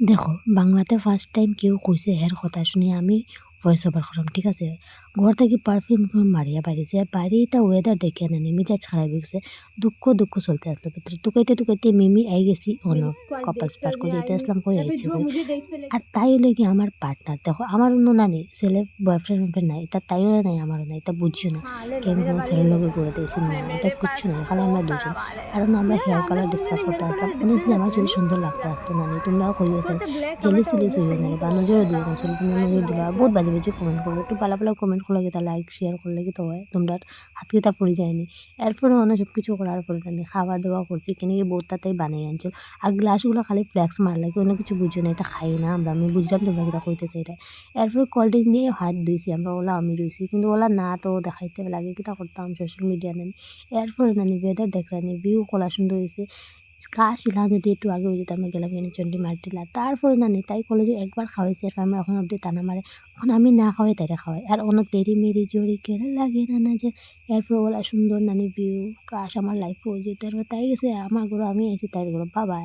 দেখো বাংলাতে first time কেউ কইছে এর কথা শুনি আমি ভয়েস ওভার করলাম, ঠিক আছে? ঘর থেকে পারফিউম মারিয়া বাড়িছে, বাড়িটা ওয়েদার দেখে না মেজাজ খারাপ হয়ে গেছে। দুঃখ চলতে আসলো ভিতরে, টুকাইতে মিমি আই গেছি অনক কপালস পার করে যেতে আসলাম, কই আইছে কই। আর তাই হলে কি আমার পার্টনার, দেখো আমার অন্য নানি ছেলে বয়ফ্রেন্ড নাই, এটা তাইও নাই আমারও নাই, এটা বুঝছো না কি আমি কোনো ছেলের লগে ঘুরে দিয়েছি না, এটা কিচ্ছু নাই, খালি আমরা দুজন। আর না আমরা হেয়ার কালার ডিসকাস করতে আসলাম, অনেস্টলি আমার চুল সুন্দর লাগতে আসতো নানি, তোমরাও কইও চাই জেলিস হইও না রে বা নজরও দিও না, চুল তোমরা নজর দিলে আর বহুত বাজে বাজে কমেন্ট করো, একটু পালা কমেন্ট করলে গিয়ে লাইক শেয়ার করলে কি তো হয়, তোমরা হাত কিতা পড়ে যায়নি। এরপরে অনেক সব কিছু করার পরে জানি খাওয়া দাওয়া করছি কিনে গিয়ে বহুত তাতেই বানিয়ে আনছিল। আর গ্লাসগুলো খালি ফ্লেক্স মারলে কি অন্য কিছু বুঝো না, এটা খাই না আমরা, আমি বুঝলাম তোমরা কিটা কইতেছে এটা। এরপরে কোল্ড ড্রিঙ্ক দিয়ে হাত ধুইছি আমরা, ওলা আমি রইছি কিন্তু ওলা না তো দেখাইতে লাগে কিটা করতাম সোশ্যাল মিডিয়া নেন। এরপরে নানি ওয়েদার দেখলানি ভিউ কলা সুন্দর হয়েছে। আসিলাম যদি একটু আগে ওই যেতে আমরা গেলাম এখানে চন্ডী মার্টিলা, তারপরে নানি তাই কলেজে একবার খাওয়াইছি, এরপর আমরা এখন অব্দি টানা মারে, এখন আমি না খাওয়াই তাইরা খাওয়াই আর অনেক তেরি মেরি জড়ি কেড়ে লাগে না না যে। এরপর ওলা সুন্দর নানি ভিউ কাশ আমার লাইফ হয়ে যেত, তারপর তাই গেছে আমার ঘরে, আমি আইছি তাই ঘরে, বাবা।